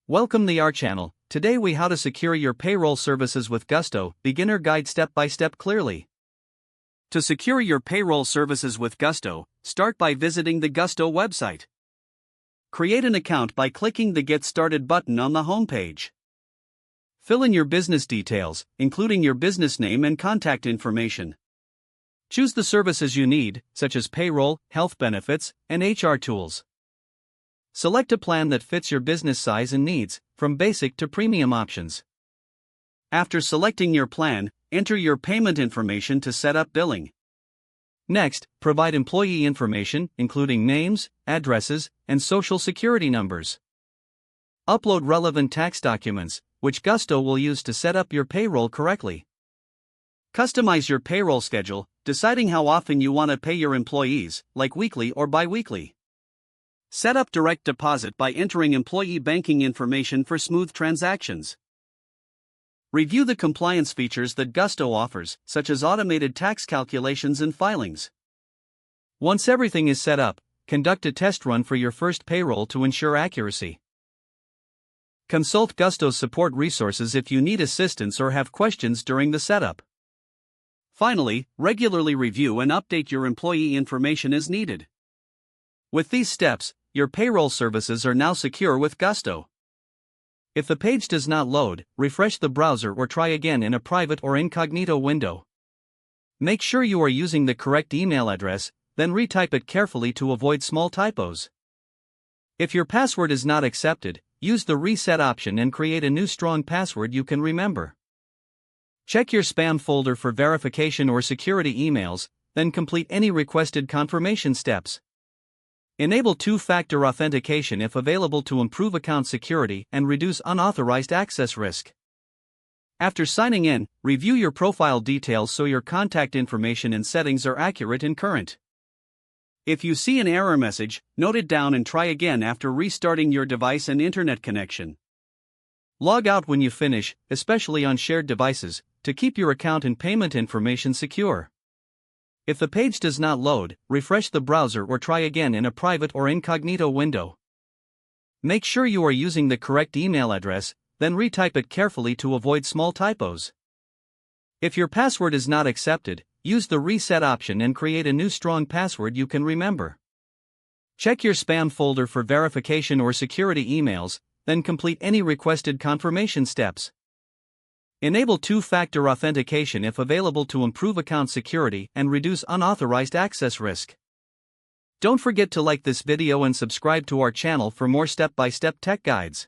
Welcome to our channel. Today we how to secure your payroll services with Gusto, beginner guide step by step clearly. To secure your payroll services with Gusto, start by visiting the Gusto website. Create an account by clicking the Get Started button on the homepage. Fill in your business details, including your business name and contact information. Choose the services you need, such as payroll, health benefits, and HR tools. Select a plan that fits your business size and needs, from basic to premium options. After selecting your plan, enter your payment information to set up billing. Next, provide employee information, including names, addresses, and social security numbers. Upload relevant tax documents, which Gusto will use to set up your payroll correctly. Customize your payroll schedule, deciding how often you want to pay your employees, like weekly or bi-weekly. Set up direct deposit by entering employee banking information for smooth transactions. Review the compliance features that Gusto offers, such as automated tax calculations and filings. Once everything is set up, conduct a test run for your first payroll to ensure accuracy. Consult Gusto's support resources if you need assistance or have questions during the setup. Finally, regularly review and update your employee information as needed. With these steps, your payroll services are now secure with Gusto. If the page does not load, refresh the browser or try again in a private or incognito window. Make sure you are using the correct email address, then retype it carefully to avoid small typos. If your password is not accepted, use the reset option and create a new strong password you can remember. Check your spam folder for verification or security emails, then complete any requested confirmation steps. Enable two-factor authentication if available to improve account security and reduce unauthorized access risk. After signing in, review your profile details so your contact information and settings are accurate and current. If you see an error message, note it down and try again after restarting your device and internet connection. Log out when you finish, especially on shared devices, to keep your account and payment information secure. If the page does not load, refresh the browser or try again in a private or incognito window. Make sure you are using the correct email address, then retype it carefully to avoid small typos. If your password is not accepted, use the reset option and create a new strong password you can remember. Check your spam folder for verification or security emails, then complete any requested confirmation steps. Enable two-factor authentication if available to improve account security and reduce unauthorized access risk. Don't forget to like this video and subscribe to our channel for more step-by-step tech guides.